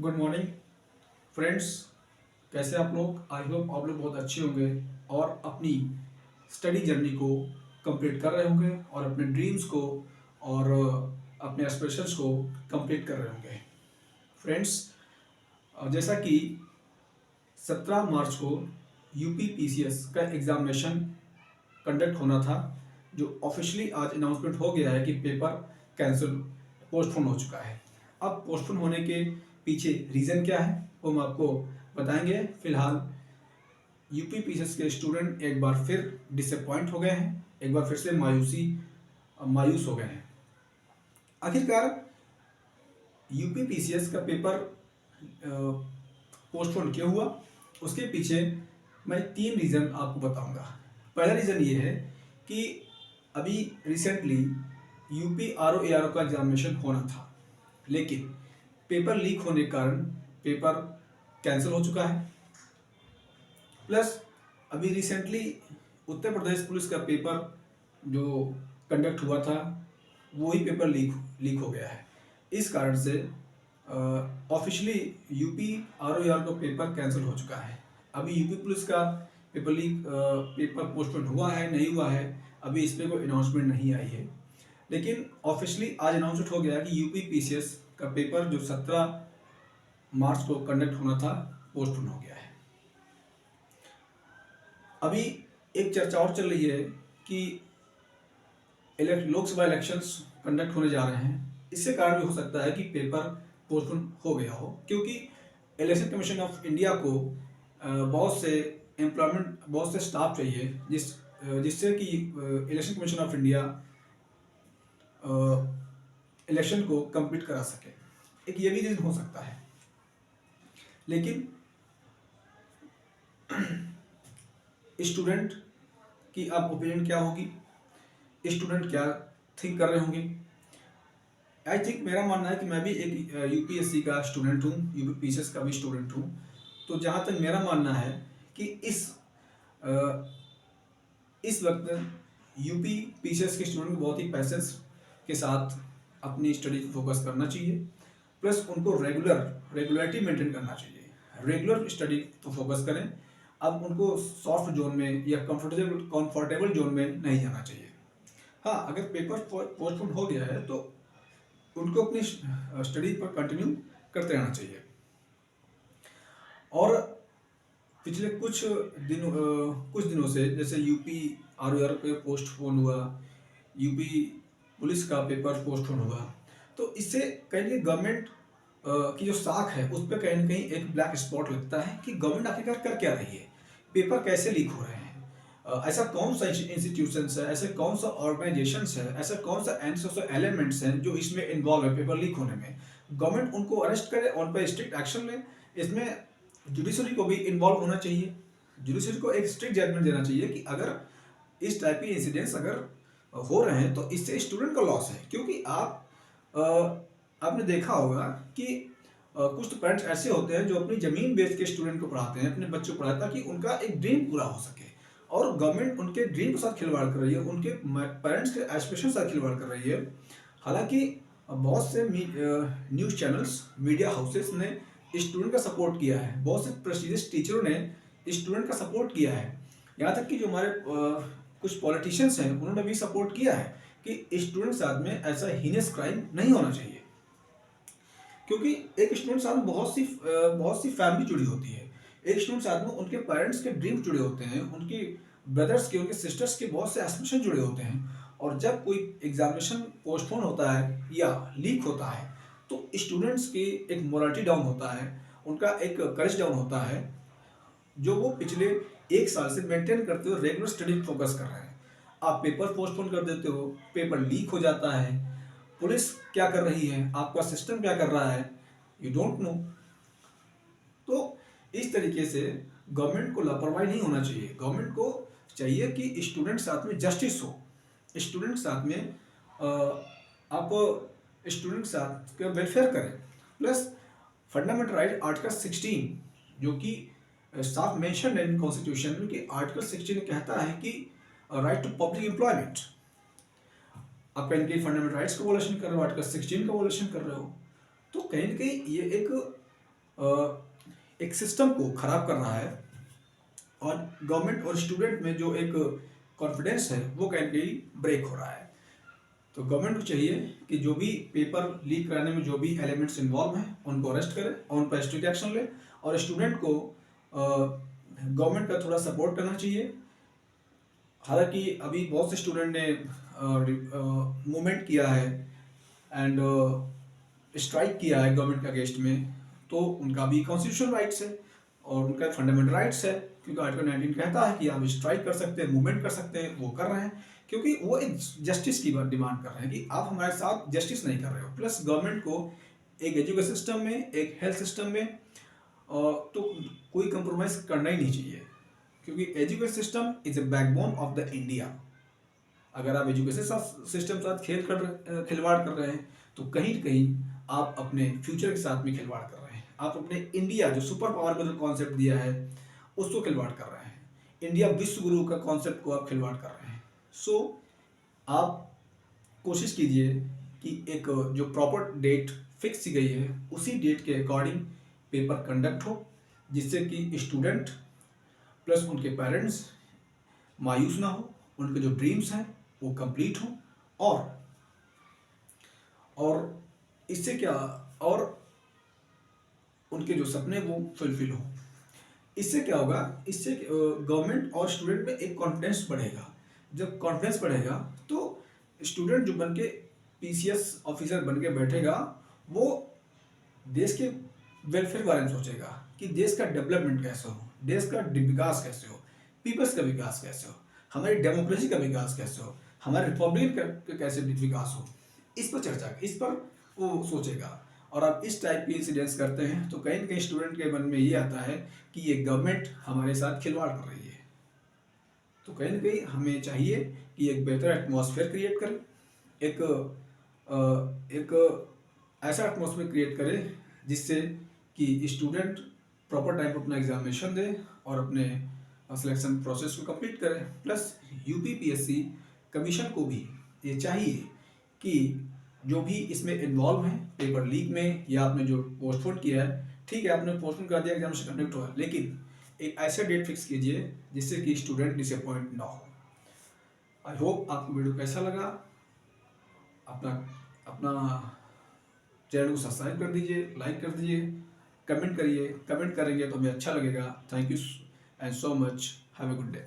Good morning friends. कैसे आप लोग? आई होप आप लोग बहुत अच्छे होंगे और अपनी स्टडी जर्नी को कंप्लीट कर रहे होंगे और अपने ड्रीम्स को और अपने एस्पिरेशंस को कंप्लीट कर रहे होंगे। फ्रेंड्स, जैसा कि 17 मार्च को यूपी पीसीएस का एग्जामिनेशन कंडक्ट होना था, जो ऑफिशियली आज अनाउंसमेंट हो गया है कि पेपर कैंसिल पोस्टपोन हो चुका है। अब पोस्टपोन होने के पीछे रीज़न क्या है वो हम आपको बताएंगे। फिलहाल यूपी पीसीएस के स्टूडेंट एक बार फिर डिसअपॉइंट हो गए हैं, एक बार फिर से मायूस हो गए हैं। आखिरकार यूपी पीसीएस का पेपर पोस्टपोन क्यों हुआ, उसके पीछे मैं 3 रीज़न आपको बताऊंगा। पहला रीज़न ये है कि अभी रिसेंटली यूपी आरओ एआरओ का एग्जामिनेशन होना था, लेकिन पेपर लीक होने के कारण पेपर कैंसिल हो चुका है। प्लस अभी रिसेंटली उत्तर प्रदेश पुलिस का पेपर जो कंडक्ट हुआ था वही पेपर लीक हो गया है। इस कारण से ऑफिशियली यूपी आरओ एआरओ का पेपर कैंसिल हो चुका है। अभी यूपी पुलिस का पेपर पोस्टपोन हुआ है नहीं हुआ है, अभी इस पर कोई अनाउंसमेंट नहीं आई है। लेकिन ऑफिशियली आज अनाउंसमेंट हो गया कि यूपी पीसीएस का पेपर जो 17 मार्च को कंडक्ट होना था पोस्टपोन हो गया है। अभी एक चर्चा और चल रही है कि लोकसभा इलेक्शंस कंडक्ट होने जा रहे हैं, इससे कारण भी हो सकता है कि पेपर पोस्टपोन हो गया हो, क्योंकि इलेक्शन कमीशन ऑफ इंडिया को बहुत से स्टाफ चाहिए जिससे कि election commission of India election को कंप्लीट करा सके। एक ये भी रीजन हो सकता है। लेकिन स्टूडेंट की अब ओपिनियन क्या होगी, स्टूडेंट क्या थिंक कर रहे होंगे। आई थिंक मेरा मानना है कि मैं भी एक यूपीएससी का स्टूडेंट हूँ, यूपी पीसीएस का भी स्टूडेंट हूँ। तो जहाँ तक मेरा मानना है कि इस वक्त यूपी पीसीएस के स्टूडेंट को बहुत ही पैसेंस के साथ अपनी स्टडी पर फोकस करना चाहिए। प्लस उनको रेगुलरिटी मेंटेन करना चाहिए। रेगुलर स्टडी तो फोकस करें। अब उनको सॉफ्ट जोन में या कंफर्टेबल जोन में नहीं जाना चाहिए। हाँ, अगर पेपर पोस्टपोन हो गया है तो उनको अपनी स्टडी पर कंटिन्यू करते रहना चाहिए। और पिछले कुछ दिनों से जैसे यूपी आरओआर पे पोस्टपोन हुआ, यूपी पुलिस का पेपर पोस्टपोन हुआ, तो इससे कहीं ना कहीं गवर्नमेंट की जो साख है उस पर कहीं ना कहीं एक ब्लैक स्पॉट लगता है कि गवर्नमेंट आखिरकार कर क्या रही है, पेपर कैसे लीक हो रहे हैं। ऐसा कौन सा इंस्टीट्यूशंस है, ऐसे कौन सा ऑर्गेनाइजेशंस है, ऐसा कौन सा एंड एलिमेंट्स हैं जो इसमें इन्वॉल्व है पेपर लीक होने में। गवर्नमेंट उनको अरेस्ट करे, उन पर स्ट्रिक्ट एक्शन ले। इसमें जुडिशरी को भी इन्वॉल्व होना चाहिए। जुडिशरी को एक स्ट्रिक्ट जजमेंट देना चाहिए कि अगर इस टाइप के इंसिडेंट्स अगर हो रहे हैं तो इससे स्टूडेंट का लॉस है। क्योंकि आपने देखा होगा कि कुछ तो पेरेंट्स ऐसे होते हैं जो अपनी ज़मीन बेच के स्टूडेंट को पढ़ाते हैं, अपने बच्चों को पढ़ाते हैं ताकि उनका एक ड्रीम पूरा हो सके। और गवर्नमेंट उनके ड्रीम के साथ खिलवाड़ कर रही है, उनके पेरेंट्स के एस्पिरेशन के साथ खिलवाड़ कर रही है। हालांकि बहुत से न्यूज़ चैनल्स, मीडिया हाउसेस ने स्टूडेंट का सपोर्ट किया है, बहुत से प्रेस्टिजियस टीचरों ने स्टूडेंट का सपोर्ट किया है। यहाँ तक कि जो हमारे कुछ पॉलिटिशियंस हैं उन्होंने भी सपोर्ट किया है कि स्टूडेंट के साथ में ऐसा हीनियस क्राइम नहीं होना चाहिए। क्योंकि एक स्टूडेंट साथ में बहुत सी फैमिली जुड़ी होती है। एक स्टूडेंट साथ में उनके पेरेंट्स के ड्रीम्स जुड़े होते हैं, उनकी ब्रदर्स के, उनके सिस्टर्स के बहुत से एस्पिरेशन जुड़े होते हैं। और जब कोई एग्जामिनेशन पोस्टपोन होता है या लीक होता है तो स्टूडेंट्स की एक मोरालिटी डाउन होता है, उनका एक करेज डाउन होता है, जो वो पिछले 1 साल से मेंटेन करते हुए रेगुलर स्टडी पर फोकस कर रहे हैं। आप पेपर पोस्टपोन कर देते हो, पेपर लीक हो जाता है, पुलिस क्या कर रही है, आपका सिस्टम क्या कर रहा है, यू डोंट नो। तो इस तरीके से गवर्नमेंट को लापरवाही नहीं होना चाहिए। गवर्नमेंट को चाहिए कि स्टूडेंट साथ में जस्टिस हो, स्टूडेंट साथ में आप स्टूडेंट साथ का वेलफेयर करें। प्लस फंडामेंटल राइट आर्टिकल 16 जो कि साफ मेंशन है इन कॉन्स्टिट्यूशन में कि आर्टिकल 16 कहता है कि राइट टू पब्लिक एम्प्लॉयमेंट। आप कहीं कहीं फंडामेंटल राइट्स का वॉलेशन कर रहे हो, आर्टिकल 16 का वॉलेशन कर रहे हो। तो कहीं ना कहीं ये एक एक सिस्टम को खराब कर रहा है, और गवर्नमेंट और स्टूडेंट में जो एक कॉन्फिडेंस है वो कहीं ना कहीं ब्रेक हो रहा है। तो गवर्नमेंट को चाहिए कि जो भी पेपर लीक कराने में जो भी एलिमेंट्स इन्वॉल्व हैं उनको अरेस्ट करे और उन पर स्ट्रिक्ट एक्शन ले, और स्टूडेंट को गवर्नमेंट का थोड़ा सपोर्ट करना चाहिए। हालांकि अभी बहुत से स्टूडेंट ने मूवमेंट किया है एंड स्ट्राइक किया है गवर्नमेंट के अगेंस्ट में, तो उनका भी कॉन्स्टिट्यूशनल राइट्स है और उनका फंडामेंटल राइट्स है, क्योंकि आर्टिकल 19 कहता है कि आप स्ट्राइक कर सकते हैं, मूवमेंट कर सकते हैं, वो कर रहे हैं क्योंकि वो एक जस्टिस की डिमांड कर रहे हैं कि आप हमारे साथ जस्टिस नहीं कर रहे हो। प्लस गवर्नमेंट को एक एजुकेशन सिस्टम में, एक हेल्थ सिस्टम में तो कोई कंप्रोमाइज करना ही नहीं चाहिए, क्योंकि education system is a backbone of the India. अगर आप एजुकेशन सिस्टम के साथ खिलवाड़ कर रहे हैं तो कहीं ना कहीं आप अपने फ्यूचर के साथ भी खिलवाड़ कर रहे हैं। आप अपने इंडिया जो सुपर पावर का जो कॉन्सेप्ट दिया है उसको खिलवाड़ कर रहे हैं। इंडिया विश्व गुरु का कॉन्सेप्ट को आप खिलवाड़ कर रहे हैं। सो आप कोशिश कीजिए कि एक जो प्रॉपर डेट फिक्स की गई है उसी डेट के अकॉर्डिंग पेपर कंडक्ट हो, जिससे कि स्टूडेंट प्लस उनके पेरेंट्स मायूस ना हो, उनके जो ड्रीम्स हैं वो कंप्लीट हो, और इससे क्या, और उनके जो सपने वो फुलफिल हो। इससे क्या होगा, इससे गवर्नमेंट और स्टूडेंट में एक कॉन्फिडेंस बढ़ेगा। जब कॉन्फिडेंस बढ़ेगा तो स्टूडेंट जो बन के पीसीएस ऑफिसर बन के बैठेगा वो देश के वेलफेयर बारे में सोचेगा कि देश का डेवलपमेंट कैसे हो, देश का विकास कैसे हो, पीपल्स का विकास कैसे हो, हमारी डेमोक्रेसी का विकास कैसे हो, हमारे रिपब्लिक का कैसे विकास हो, इस पर वो सोचेगा। और आप इस टाइप के इंसिडेंट्स करते हैं तो कहीं ना कहीं स्टूडेंट के मन में ये आता है कि ये गवर्नमेंट हमारे साथ खिलवाड़ कर रही है। तो कहीं ना कहीं हमें चाहिए कि एक बेहतर एटमॉस्फेयर क्रिएट करें, एक ऐसा एटमॉस्फेयर क्रिएट करें जिससे कि स्टूडेंट प्रॉपर टाइम पर अपना एग्जामिनेशन दे और अपने सिलेक्शन प्रोसेस को कंप्लीट करें। प्लस यूपीपीएससी कमीशन को भी ये चाहिए कि जो भी इसमें इन्वॉल्व हैं पेपर लीक में या आपने जो पोस्टपोन किया है, ठीक है आपने पोस्टपोन कर दिया, एग्जामिनेशन कंडक्ट हुआ, लेकिन एक ऐसा डेट फिक्स कीजिए जिससे कि स्टूडेंट डिसअपॉइंट ना हो। आई होप आपको वीडियो कैसा लगा। अपना अपना चैनल को सब्सक्राइब कर दीजिए, लाइक कर दीजिए, कमेंट करिए। कमेंट करेंगे तो हमें अच्छा लगेगा। Thank you and so much. Have a good day.